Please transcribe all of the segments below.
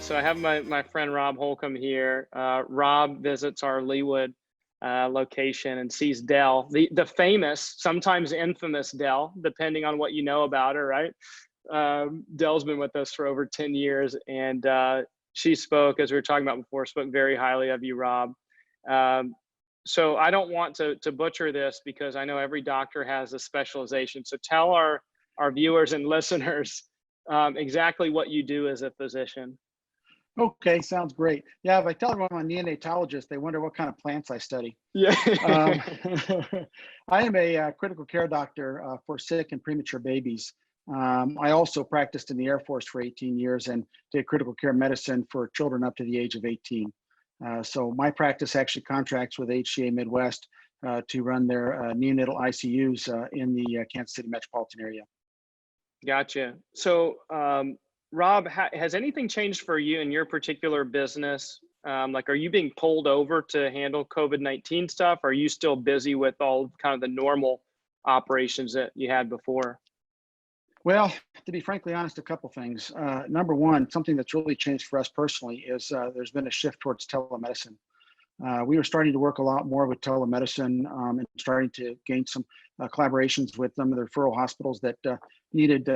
So I have my friend Rob Holcomb here. Rob visits our Leawood location and sees Dell, the famous, sometimes infamous Dell, depending on what you know about her, right? Dell's been with us for over 10 years, and she spoke, as we were talking about before, spoke very highly of you, Rob. Um, so I don't want to butcher this because I know every doctor has a specialization. So tell our viewers and listeners exactly what you do as a physician. Okay, sounds great. Yeah, if I tell everyone I'm a neonatologist, they wonder what kind of plants I study. Yeah. Um, I am a critical care doctor for sick and premature babies. I also practiced in the Air Force for 18 years and did critical care medicine for children up to the age of 18. So my practice actually contracts with HCA Midwest to run their neonatal ICUs in the Kansas City metropolitan area. Gotcha. So, Rob, has anything changed for you in your particular business? Like, are you being pulled over to handle COVID-19 stuff? Or are you still busy with all kind of the normal operations that you had before? Well, to be frankly honest, a couple things. Number one, something that's really changed for us personally is there's been a shift towards telemedicine. We were starting to work a lot more with telemedicine and starting to gain some collaborations with them, the referral hospitals that needed,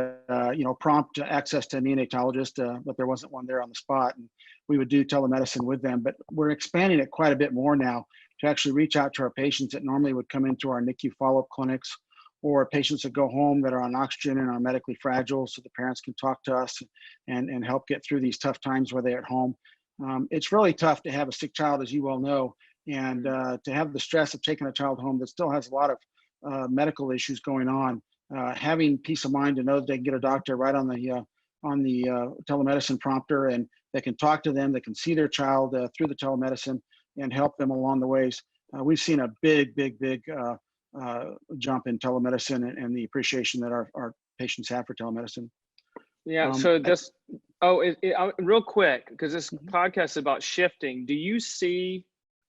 prompt access to a neonatologist, but there wasn't one there on the spot. And we would do telemedicine with them. But we're expanding it quite a bit more now to actually reach out to our patients that normally would come into our NICU follow-up clinics, or patients that go home that are on oxygen and are medically fragile, so the parents can talk to us and help get through these tough times where they're at home. It's really tough to have a sick child, as you well know, and to have the stress of taking a child home that still has a lot of medical issues going on. Having peace of mind to know that they can get a doctor right on the telemedicine prompter, and they can talk to them, they can see their child through the telemedicine and help them along the ways. We've seen a big jump in telemedicine and the appreciation that our patients have for telemedicine. Yeah. So just, real quick, because this podcast is about shifting. Do you see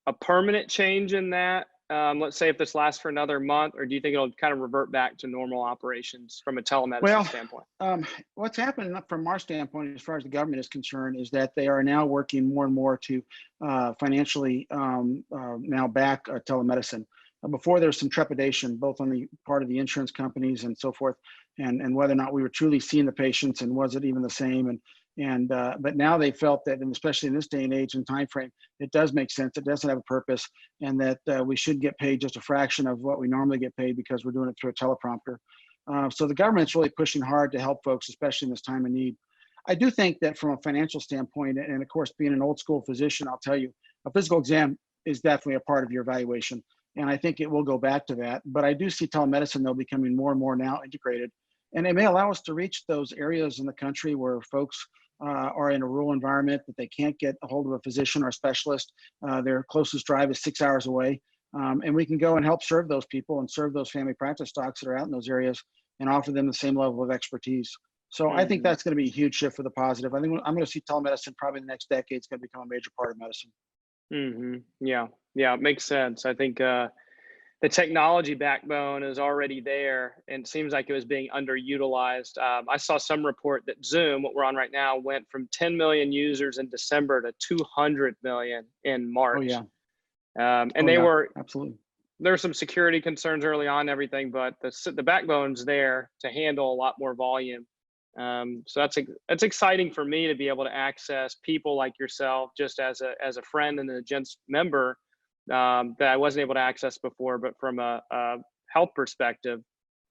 a permanent change in that? Let's say if this lasts for another month, or do you think it'll kind of revert back to normal operations from a telemedicine standpoint? What's happened from our standpoint, as far as the government is concerned, is that they are now working more and more to financially now back telemedicine. Before there was some trepidation, both on the part of the insurance companies and so forth, and whether or not we were truly seeing the patients and was it even the same. But now they felt that, and especially in this day and age and time frame, it does make sense. It doesn't have a purpose, and that we should get paid just a fraction of what we normally get paid because we're doing it through a teleprompter. So the government's really pushing hard to help folks, especially in this time of need. I do think that from a financial standpoint, and of course, being an old school physician, I'll tell you, a physical exam is definitely a part of your evaluation. And I think it will go back to that. But I do see telemedicine, though, becoming more and more now integrated. And it may allow us to reach those areas in the country where folks are in a rural environment that they can't get a hold of a physician or a specialist. Their closest drive is 6 hours away. And we can go and help serve those people and serve those family practice docs that are out in those areas and offer them the same level of expertise. So I think that's going to be a huge shift for the positive. I think I'm going to see telemedicine probably in the next decade. It's going to become a major part of medicine. Yeah, it makes sense. I think the technology backbone is already there, and it seems like it was being underutilized. I saw some report that Zoom, what we're on right now, went from 10 million users in December to 200 million in March. Oh yeah. Absolutely. There were some security concerns early on and everything, but the backbone's there to handle a lot more volume. So that's exciting for me to be able to access people like yourself, just as a friend and a Gents member, that I wasn't able to access before, but from a health perspective,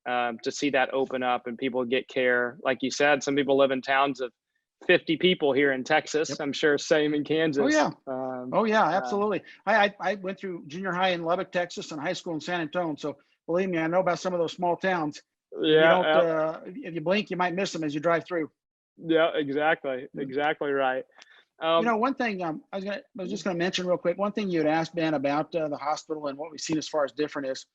to see that open up and people get care. Like you said, some people live in towns of 50 people here in Texas. Yep. I'm sure same in Kansas. Oh yeah, absolutely. I went through junior high in Lubbock, Texas, and high school in San Antonio. So believe me, I know about some of those small towns. Yeah. If you blink, you might miss them as you drive through. Yeah, exactly right. One thing I was just going to mention real quick. One thing you had asked, Ben, about the hospital and what we've seen as far as different is,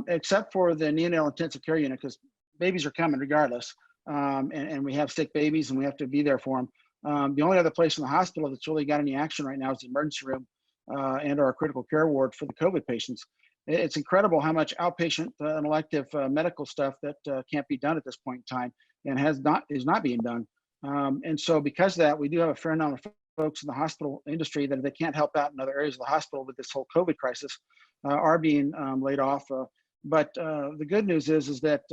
except for the neonatal intensive care unit, because babies are coming regardless, and we have sick babies and we have to be there for them. The only other place in the hospital that's really got any action right now is the emergency room and our critical care ward for the COVID patients. It's incredible how much outpatient and elective medical stuff that can't be done at this point in time and is not being done. And so because of that, we do have a fair number of folks in the hospital industry that they can't help out in other areas of the hospital with this whole COVID crisis, are being laid off. But the good news is that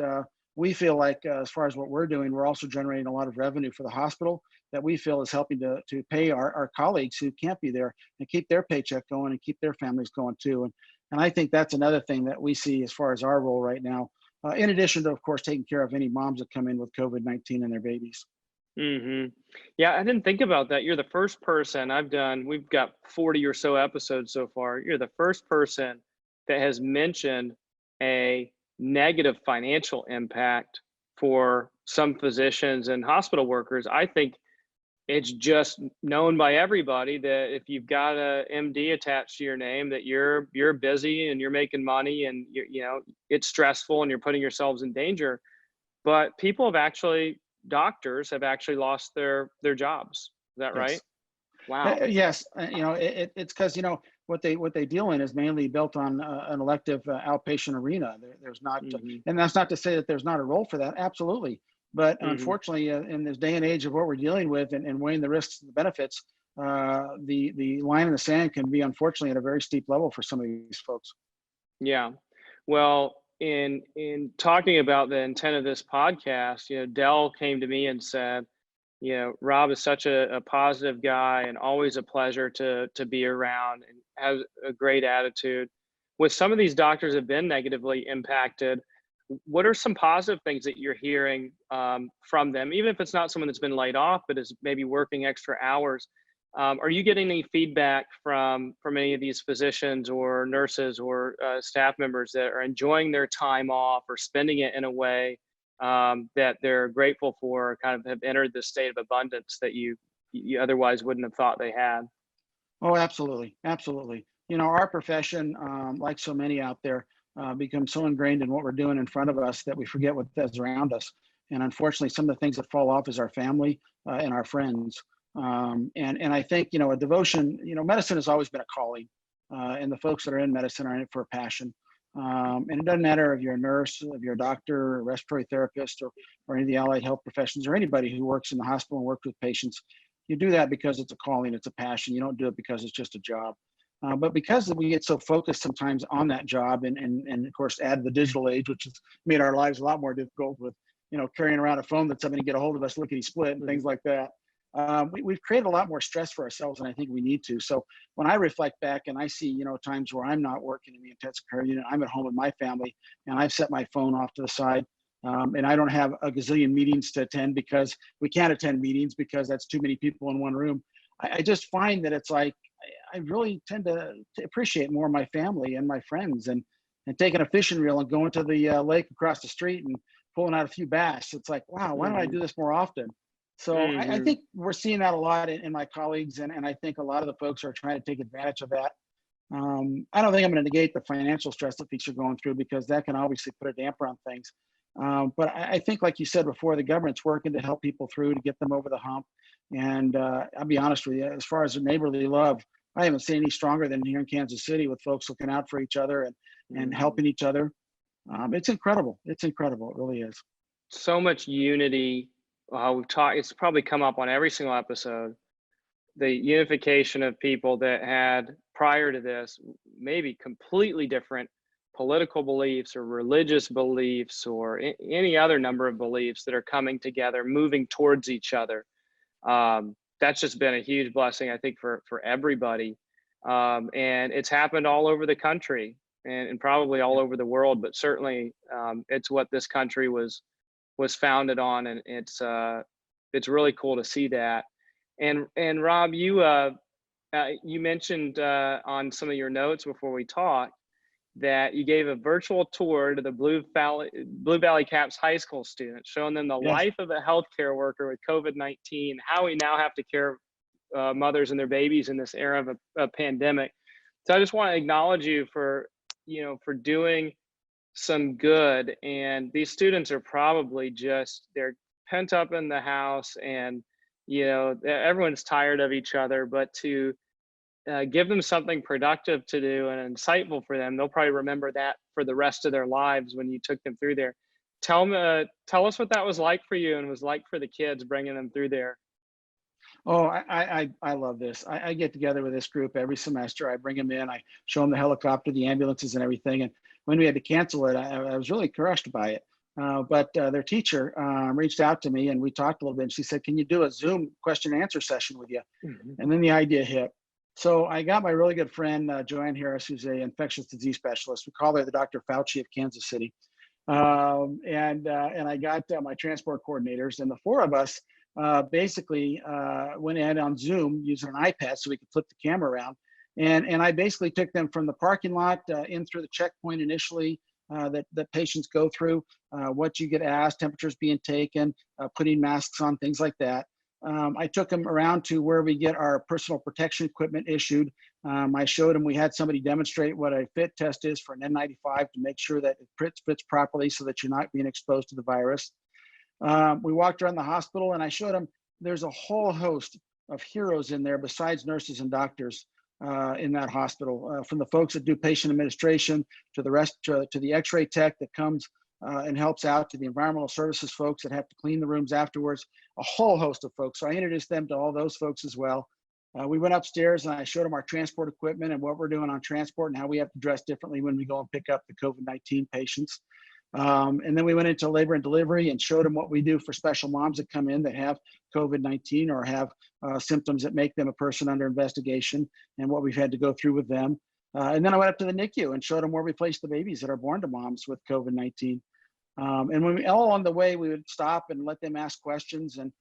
we feel like, as far as what we're doing, we're also generating a lot of revenue for the hospital that we feel is helping to pay our colleagues who can't be there and keep their paycheck going and keep their families going too. And I think that's another thing that we see as far as our role right now, in addition to, of course, taking care of any moms that come in with COVID-19 and their babies. Yeah, I didn't think about that. You're the first person we've got 40 or so episodes so far. You're the first person that has mentioned a negative financial impact for some physicians and hospital workers. I think it's just known by everybody that if you've got a MD attached to your name, that you're busy and you're making money, and it's stressful and you're putting yourselves in danger. But doctors have actually lost their jobs. Is that right? Yes. Wow. Yes, it's because what they deal in is mainly built on an elective outpatient arena. There's not, Hmm. and that's not to say that there's not a role for that. Absolutely, but Hmm. unfortunately, in this day and age of what we're dealing with and weighing the risks and the benefits, the line in the sand can be unfortunately at a very steep level for some of these folks. Yeah. Well, in talking about the intent of this podcast, Dell came to me and said, Rob is such a positive guy and always a pleasure to be around, and has a great attitude. With some of these doctors have been negatively impacted, what are some positive things that you're hearing from them, even if it's not someone that's been laid off but is maybe working extra hours? Are you getting any feedback from any of these physicians or nurses or staff members that are enjoying their time off or spending it in a way that they're grateful for, kind of have entered this state of abundance that you otherwise wouldn't have thought they had? Oh, absolutely, absolutely. Our profession, like so many out there, becomes so ingrained in what we're doing in front of us that we forget what's around us. And unfortunately, some of the things that fall off is our family and our friends. And I think a devotion. Medicine has always been a calling, and the folks that are in medicine are in it for a passion. And it doesn't matter if you're a nurse, if you're a doctor, a respiratory therapist, or any of the allied health professions, or anybody who works in the hospital and works with patients. You do that because it's a calling, it's a passion. You don't do it because it's just a job. But because we get so focused sometimes on that job, and of course add the digital age, which has made our lives a lot more difficult with carrying around a phone that somebody can get a hold of us lickety split and things like that. We've created a lot more stress for ourselves, and I think we need to. So when I reflect back and I see times where I'm not working in the intensive care unit, I'm at home with my family, and I've set my phone off to the side. And I don't have a gazillion meetings to attend because we can't attend meetings because that's too many people in one room. I just find that it's like I really tend to appreciate more my family and my friends, and taking a fishing reel and going to the lake across the street and pulling out a few bass. It's like, wow, why don't I Hmm. do this more often? So I Hmm. think we're seeing that a lot in my colleagues, and I think a lot of the folks are trying to take advantage of that. I don't think I'm going to negate the financial stress that folks are going through because that can obviously put a damper on things. But I think, like you said before, the government's working to help people through to get them over the hump. And I'll be honest with you, as far as neighborly love, I haven't seen any stronger than here in Kansas City with folks looking out for each other and Hmm. helping each other. It's incredible. It's incredible. It really is. So much unity. We've talked. It's probably come up on every single episode. The unification of people that had, prior to this, maybe completely different political beliefs or religious beliefs or any other number of beliefs that are coming together, moving towards each other. That's just been a huge blessing, I think, for everybody. And it's happened all over the country, and probably all Yeah. over the world, but certainly it's what this country was founded on, and it's really cool to see that. And Rob, you mentioned on some of your notes before we talked that you gave a virtual tour to the Blue Valley Caps high school students, showing them the Yes. life of a healthcare worker with COVID-19, how we now have to care mothers and their babies in this era of a pandemic. So I just want to acknowledge you for doing some good. And these students are probably they're pent up in the house, and everyone's tired of each other, but to give them something productive to do and insightful for them, they'll probably remember that for the rest of their lives when you took them through there. Tell us what that was like for you and was like for the kids bringing them through there. Oh, I love this. I get together with this group every semester. I bring them in. I show them the helicopter, the ambulances, and everything. And when we had to cancel it, I was really crushed by it. But their teacher reached out to me, and we talked a little bit. And she said, "Can you do a Zoom question and answer session with you?" Mhm. And then the idea hit. So I got my really good friend Joanne Harris, who's a infectious disease specialist. We call her the Dr. Fauci of Kansas City. And I got my transport coordinators, and the four of us basically went in on Zoom using an iPad so we could flip the camera around. And I basically took them from the parking lot in through the checkpoint initially that patients go through, what you get asked, temperatures being taken, putting masks on, things like that. I took them around to where we get our personal protection equipment issued. I showed them, we had somebody demonstrate what a fit test is for an N95 to make sure that it fits properly so that you're not being exposed to the virus. We walked around the hospital and I showed them there's a whole host of heroes in there besides nurses and doctors in that hospital, from the folks that do patient administration to the rest, to the x-ray tech that comes and helps out, to the environmental services folks that have to clean the rooms afterwards, a whole host of folks. So I introduced them to all those folks as well. We went upstairs and I showed them our transport equipment and what we're doing on transport and how we have to dress differently when we go and pick up the COVID-19 patients. And then we went into labor and delivery and showed them what we do for special moms that come in that have COVID-19 or have symptoms that make them a person under investigation and what we've had to go through with them. And then I went up to the NICU and showed them where we place the babies that are born to moms with COVID-19. And when we all along the way, we would stop and let them ask questions. And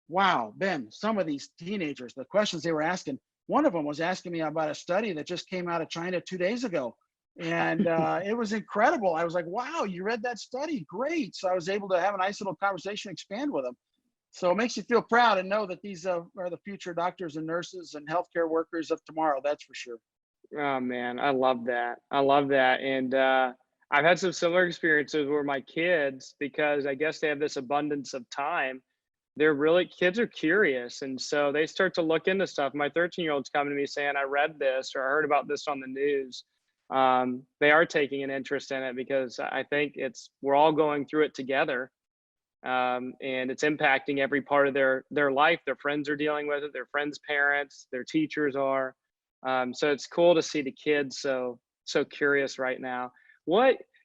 wow, Ben, some of these teenagers, the questions they were asking, one of them was asking me about a study that just came out of China 2 days ago. And it was incredible. I was like, wow, you read that study? Great. So I was able to have a nice little conversation, expand with them. So it makes you feel proud and know that these are the future doctors and nurses and healthcare workers of tomorrow. That's for sure. Oh man, I love that. I love that. And I've had some similar experiences where my kids, because I guess they have this abundance of time, kids are curious. And so they start to look into stuff. My 13-year-old's coming to me saying, I read this or I heard about this on the news. They are taking an interest in it because I think we're all going through it together. And it's impacting every part of their life. Their friends are dealing with it, their friends' parents, their teachers are. So it's cool to see the kids so curious right now.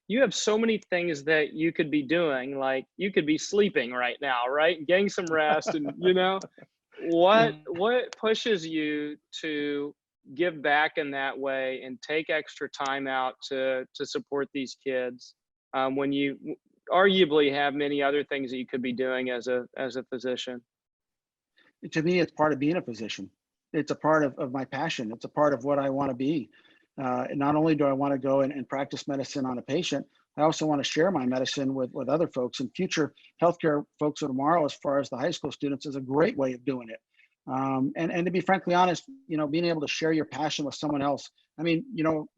You have so many things that you could be doing, like you could be sleeping right now, right? Getting some rest and what pushes you to give back in that way and take extra time out to support these kids when you arguably have many other things that you could be doing as a physician? To me, it's part of being a physician. It's a part of my passion. It's a part of what I want to be. Not only do I want to go and practice medicine on a patient, I also want to share my medicine with other folks, and future healthcare folks of tomorrow, as far as the high school students, is a great way of doing it. And to be frankly honest, being able to share your passion with someone else. I mean,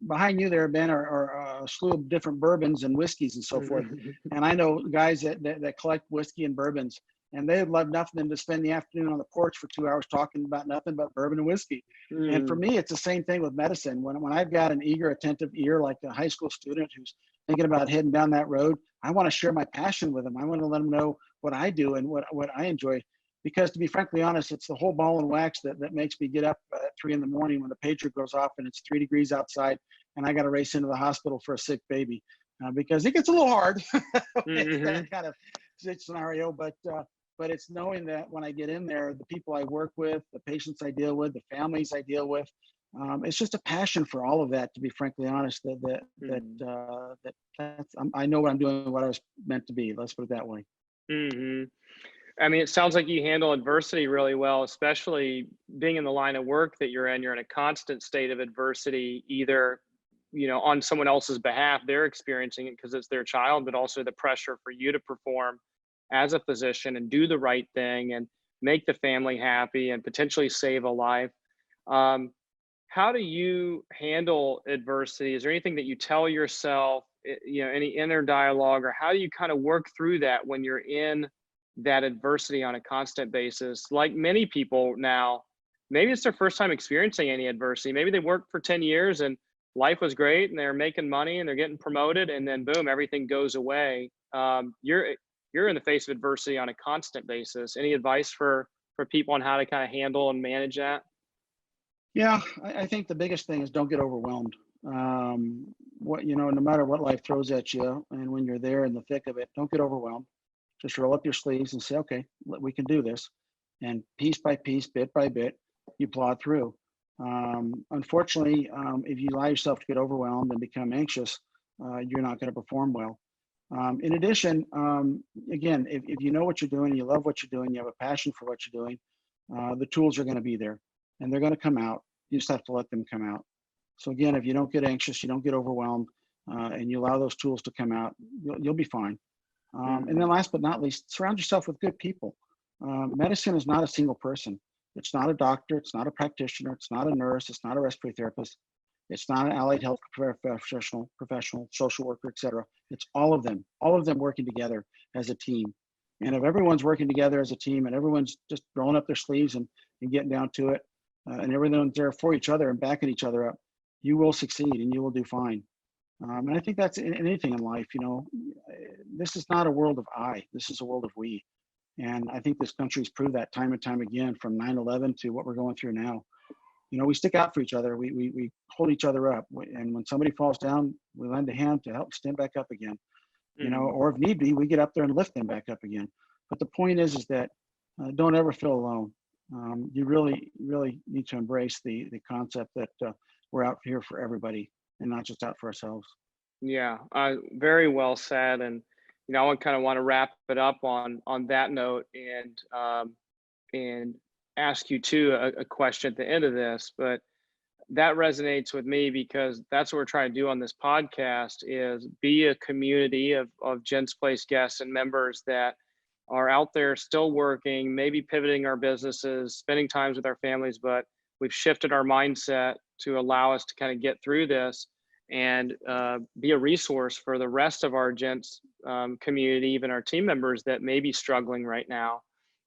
behind you there, Ben, are a slew of different bourbons and whiskeys and so forth. And I know guys that collect whiskey and bourbons, and they'd love nothing than to spend the afternoon on the porch for 2 hours talking about nothing but bourbon and whiskey. And for Mm, me, it's the same thing with medicine. When I've got an eager, attentive ear, like a high school student who's thinking about heading down that road, I want to share my passion with them. I want to let them know what I do and what I enjoy. Because to be frankly honest, it's the whole ball and wax that makes me get up at 3 in the morning when the pager goes off and it's 3 degrees outside and I got to race into the hospital for a sick baby, because it gets a little hard. It's mm-hmm. that kind of scenario. But it's knowing that when I get in there, the people I work with, the patients I deal with, the families I deal with, it's just a passion for all of that. To be frankly honest, I know what I'm doing, what I was meant to be. Let's put it that way. Mm-hmm. I mean, it sounds like you handle adversity really well, especially being in the line of work that you're in. You're in a constant state of adversity, either, on someone else's behalf, they're experiencing it because it's their child, but also the pressure for you to perform as a physician and do the right thing and make the family happy and potentially save a life. Um, how do you handle adversity? Is there anything that you tell yourself, any inner dialogue, or how do you kind of work through that when you're in that adversity on a constant basis? Like many people now, maybe it's their first time experiencing any adversity. Maybe they worked for 10 years and life was great and they're making money and they're getting promoted, and then boom, everything goes away. You're in the face of adversity on a constant basis. Any advice for people on how to kind of handle and manage that? Yeah, I think the biggest thing is don't get overwhelmed. No matter what life throws at you, and when you're there in the thick of it, don't get overwhelmed. Just roll up your sleeves and say, okay, we can do this. And piece by piece, bit by bit, you plod through. Unfortunately, if you allow yourself to get overwhelmed and become anxious, you're not going to perform well. In addition, again, if you know what you're doing, you love what you're doing, you have a passion for what you're doing, the tools are going to be there and they're going to come out. You just have to let them come out. So again, if you don't get anxious, you don't get overwhelmed, and you allow those tools to come out, you'll be fine. And then last but not least, surround yourself with good people. Medicine is not a single person. It's not a doctor. It's not a practitioner. It's not a nurse. It's not a respiratory therapist. It's not an allied health professional, social worker, etc. It's all of them working together as a team. And if everyone's working together as a team and everyone's just rolling up their sleeves and getting down to it, and everyone's there for each other and backing each other up, you will succeed and you will do fine. And I think that's in anything in life. This is not a world of I, this is a world of we. And I think this country's proved that time and time again, from 9/11 to what we're going through now. We stick out for each other. We hold each other up. And when somebody falls down, we lend a hand to help stand back up again. Or if need be, we get up there and lift them back up again. But the point is that don't ever feel alone. You really, really need to embrace the concept that we're out here for everybody and not just out for ourselves. Yeah, very well said. And I kind of want to wrap it up on that note, and ask you too a question at the end of this. But that resonates with me because that's what we're trying to do on this podcast, is be a community of Gents Place guests and members that are out there still working, maybe pivoting our businesses, spending times with our families, but we've shifted our mindset to allow us to kind of get through this and be a resource for the rest of our Gents community, even our team members that may be struggling right now.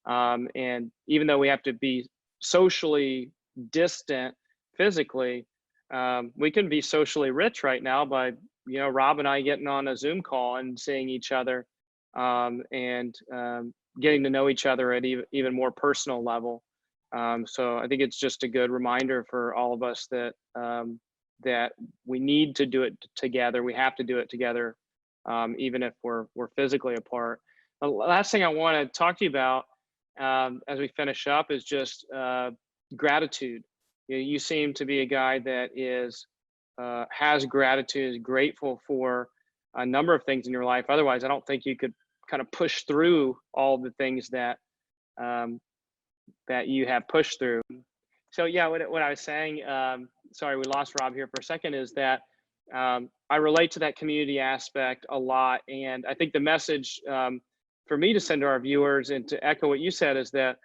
And even though we have to be socially distant physically, we can be socially rich right now by, Rob and I getting on a Zoom call and seeing each other, and getting to know each other at even more personal level. So I think it's just a good reminder for all of us that that we need to do it together. We have to do it together, even if we're physically apart. The last thing I want to talk to you about, as we finish up, is just gratitude. You seem to be a guy that has gratitude, is grateful for a number of things in your life. Otherwise, I don't think you could kind of push through all the things that that you have pushed through. So yeah, what I was saying, sorry, we lost Rob here for a second, is that I relate to that community aspect a lot. And I think the message for me to send to our viewers, and to echo what you said, is that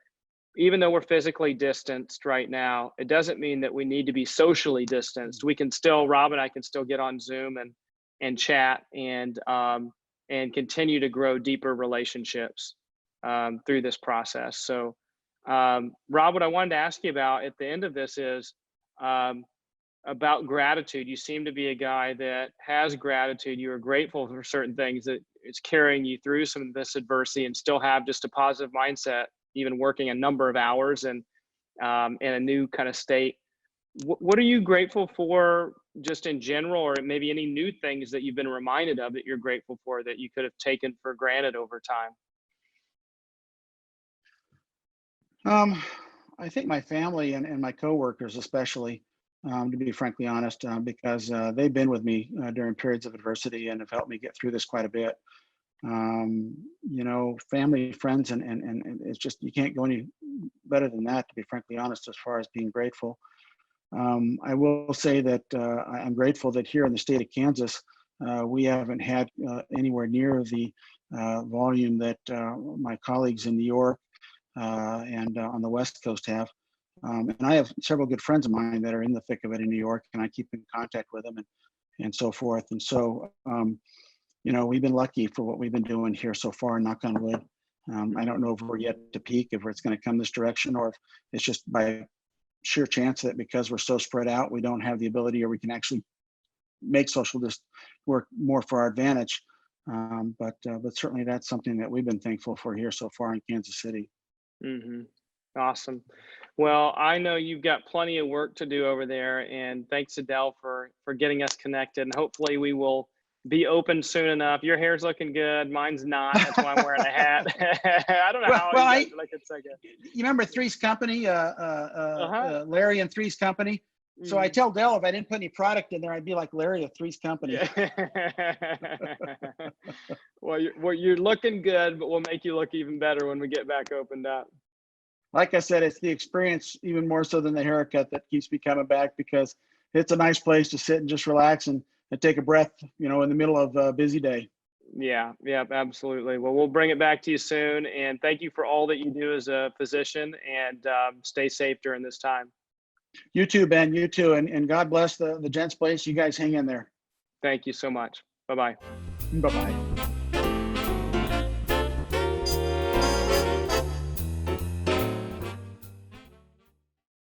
even though we're physically distanced right now, it doesn't mean that we need to be socially distanced. We can still, Rob and I can still get on Zoom and chat and continue to grow deeper relationships through this process. So Rob, what I wanted to ask you about at the end of this is about gratitude. You seem to be a guy that has gratitude. You are grateful for certain things that is carrying you through some of this adversity, and still have just a positive mindset, even working a number of hours and in a new kind of state. What are you grateful for just in general, or maybe any new things that you've been reminded of that you're grateful for that you could have taken for granted over time? I think my family and my coworkers, especially, to be frankly honest, because they've been with me during periods of adversity and have helped me get through this quite a bit. Family, friends, and it's just, you can't go any better than that, to be frankly honest, as far as being grateful. I will say that I'm grateful that here in the state of Kansas, we haven't had anywhere near the volume that my colleagues in New York and on the West Coast have. And I have several good friends of mine that are in the thick of it in New York, and I keep in contact with them and so forth. And so, we've been lucky for what we've been doing here so far, knock on wood. I don't know if we're yet to peak, if it's going to come this direction, or if it's just by sheer chance that because we're so spread out, we don't have the ability, or we can actually make social distance work more for our advantage. But certainly that's something that we've been thankful for here so far in Kansas City. Hmm. Awesome. Well, I know you've got plenty of work to do over there, and thanks to Dell for getting us connected. And hopefully we will be open soon enough. Your hair's looking good. Mine's not. That's why I'm wearing a hat. I don't know how Well, you guys are looking so good. You remember Three's Company, Larry and Three's Company? So I tell Dell if I didn't put any product in there, I'd be like Larry of Three's Company. Yeah. Well, you're looking good, but we'll make you look even better when we get back opened up. Like I said, it's the experience even more so than the haircut that keeps me coming back, because it's a nice place to sit and just relax and take a breath, in the middle of a busy day. Yeah, absolutely. Well, we'll bring it back to you soon. And thank you for all that you do as a physician, and stay safe during this time. You too, Ben, you too. And God bless the Gents Place. You guys hang in there. Thank you so much. Bye-bye. Bye-bye.